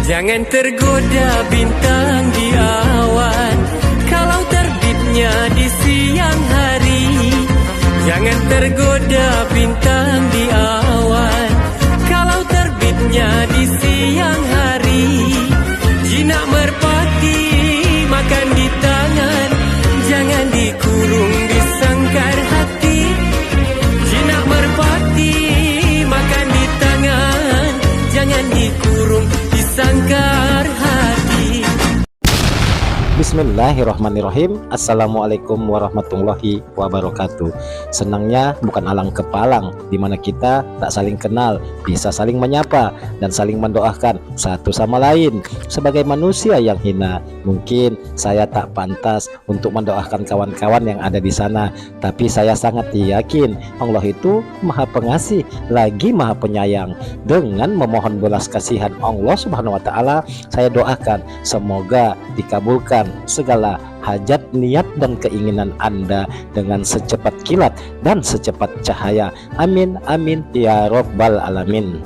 Jangan tergoda bintang di awan, kalau terbitnya di siang hari. Jangan tergoda bintang di awan, kalau terbitnya di siang hari. Jinak merpati makan di tangan, jangan dikurung di sangkar hati. Jinak merpati makan di tangan, jangan dikurung di sangkar hati. Bismillahirrahmanirrahim. Assalamualaikum warahmatullahi wabarakatuh. Senangnya bukan alang kepalang, dimana kita tak saling kenal, bisa saling menyapa dan saling mendoakan satu sama lain. Sebagai manusia yang hina, mungkin saya tak pantas untuk mendoakan kawan-kawan yang ada di sana, tapi saya sangat yakin Allah itu maha pengasih lagi maha penyayang. Dengan memohon belas kasihan Allah subhanahu wa ta'ala, saya doakan semoga dikabulkan segala hajat, niat, dan keinginan Anda dengan secepat kilat dan secepat cahaya. Amin, amin, ya robbal alamin.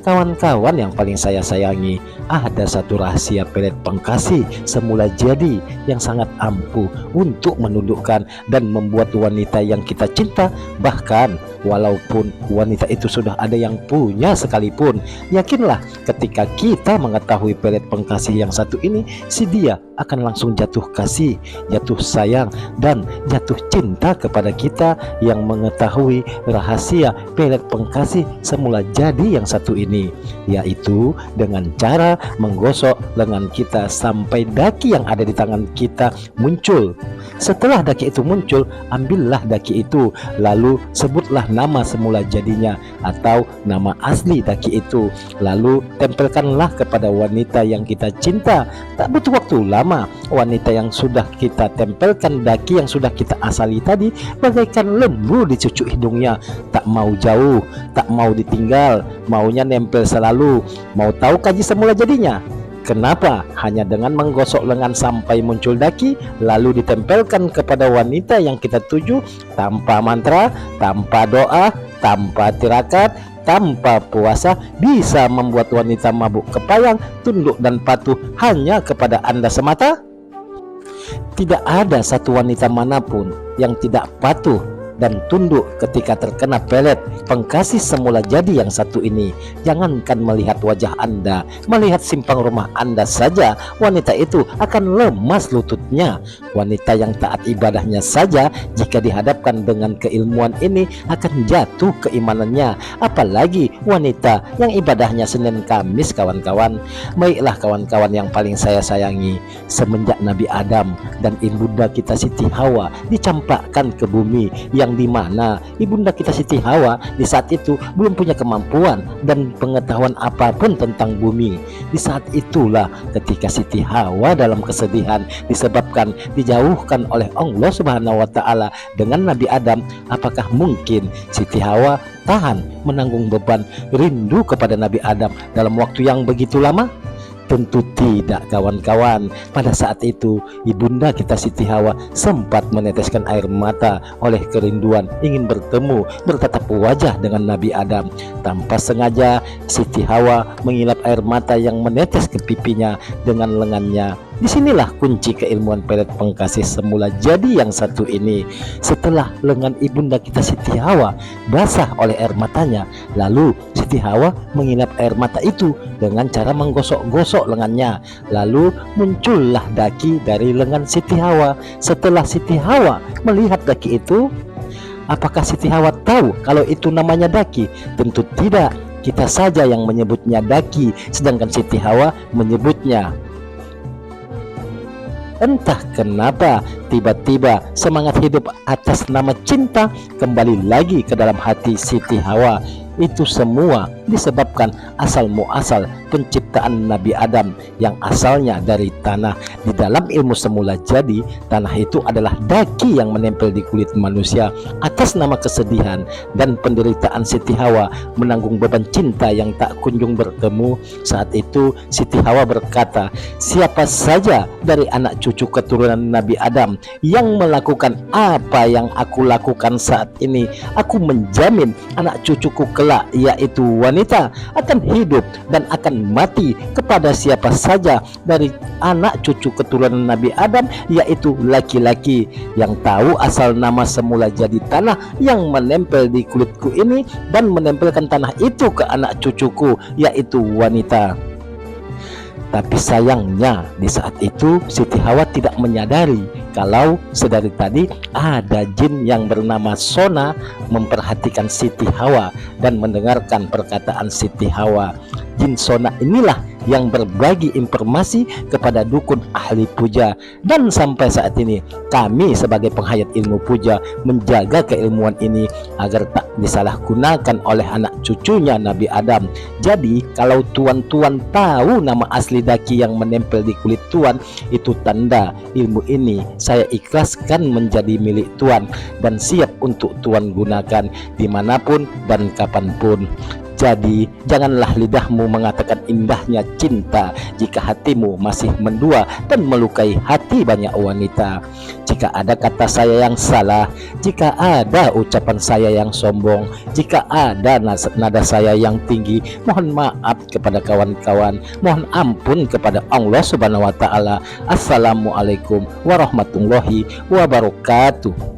Kawan-kawan yang paling saya sayangi, ada satu rahasia pelet pengkasih semula jadi yang sangat ampuh untuk menundukkan dan membuat wanita yang kita cinta, bahkan walaupun wanita itu sudah ada yang punya sekalipun, yakinlah ketika kita mengetahui pelet pengkasih yang satu ini, si dia akan langsung jatuh kasih, jatuh sayang, dan jatuh cinta kepada kita yang mengetahui rahasia pelet pengkasih semula jadi yang satu ini, yaitu dengan cara menggosok lengan kita sampai daki yang ada di tangan kita muncul. Setelah daki itu muncul, ambillah daki itu, lalu sebutlah nama semula jadinya atau nama asli daki itu, lalu tempelkanlah kepada wanita yang kita cinta. Tak butuh waktu lama, wanita yang sudah kita tempelkan daki yang sudah kita asali tadi bagaikan lembu di cucuk hidungnya, tak mau jauh, tak mau ditinggal, maunya nempel selalu. Mau tahu kaji semula jadinya? Kenapa? Hanya dengan menggosok lengan sampai muncul daki, lalu ditempelkan kepada wanita yang kita tuju, tanpa mantra, tanpa doa, tanpa tirakat, tanpa puasa, bisa membuat wanita mabuk kepayang, tunduk dan patuh hanya kepada Anda semata. Tidak ada satu wanita manapun yang tidak patuh dan tunduk ketika terkena pelet pengkasih semula jadi yang satu ini. Jangankan melihat wajah Anda, melihat simpang rumah Anda saja, wanita itu akan lemas lututnya. Wanita yang taat ibadahnya saja jika dihadapkan dengan keilmuan ini akan jatuh keimanannya, apalagi wanita yang ibadahnya Senin Kamis, kawan-kawan. Baiklah kawan-kawan yang paling saya sayangi, semenjak Nabi Adam dan ibunda kita Siti Hawa dicampakkan ke bumi, yang dimana ibunda kita Siti Hawa di saat itu belum punya kemampuan dan pengetahuan apapun tentang bumi. Di saat itulah ketika Siti Hawa dalam kesedihan disebabkan dijauhkan oleh Allah subhanahu wa ta'ala dengan Nabi Adam, apakah mungkin Siti Hawa tahan menanggung beban rindu kepada Nabi Adam dalam waktu yang begitu lama? Tentu tidak kawan-kawan. Pada saat itu ibunda kita Siti Hawa sempat meneteskan air mata oleh kerinduan ingin bertemu, bertatap wajah dengan Nabi Adam. Tanpa sengaja Siti Hawa mengilap air mata yang menetes ke pipinya dengan lengannya. Disinilah kunci keilmuan pelet pengkasih semula jadi yang satu ini. Setelah lengan ibunda kita Siti Hawa basah oleh air matanya, lalu Siti Hawa mengilap air mata itu dengan cara menggosok-gosok lengannya, lalu muncullah daki dari lengan Siti Hawa. Setelah Siti Hawa melihat daki itu, apakah Siti Hawa tahu kalau itu namanya daki? Tentu tidak. Kita saja yang menyebutnya daki, sedangkan Siti Hawa menyebutnya. Entah kenapa tiba-tiba semangat hidup atas nama cinta kembali lagi ke dalam hati Siti Hawa. Itu semua disebabkan asal muasal penciptaan Nabi Adam yang asalnya dari tanah. Di dalam ilmu semula jadi, tanah itu adalah daki yang menempel di kulit manusia. Atas nama kesedihan dan penderitaan Siti Hawa menanggung beban cinta yang tak kunjung bertemu, saat itu Siti Hawa berkata, siapa saja dari anak cucu keturunan Nabi Adam yang melakukan apa yang aku lakukan saat ini, aku menjamin anak cucuku kelak kelak, yaitu wanita, akan hidup dan akan mati kepada siapa saja dari anak cucu keturunan Nabi Adam, yaitu laki-laki. Yang tahu asal nama semula jadi tanah yang menempel di kulitku ini dan menempelkan tanah itu ke anak cucuku, yaitu wanita. Tapi sayangnya di saat itu Siti Hawa tidak menyadari kalau sedari tadi ada jin yang bernama Sona memperhatikan Siti Hawa dan mendengarkan perkataan Siti Hawa. Jin Sona inilah yang berbagi informasi kepada dukun ahli puja, dan sampai saat ini kami sebagai penghayat ilmu puja menjaga keilmuan ini agar tak disalahgunakan oleh anak cucunya Nabi Adam. Jadi kalau tuan-tuan tahu nama asli daki yang menempel di kulit tuan, itu tanda ilmu ini saya ikhlaskan menjadi milik tuan dan siap untuk tuan gunakan dimanapun dan kapanpun. Jadi janganlah lidahmu mengatakan indahnya cinta jika hatimu masih mendua dan melukai hati banyak wanita. Jika ada kata saya yang salah, jika ada ucapan saya yang sombong, jika ada nada saya yang tinggi, mohon maaf kepada kawan-kawan, mohon ampun kepada Allah Subhanahu wa taala. Assalamualaikum warahmatullahi wabarakatuh.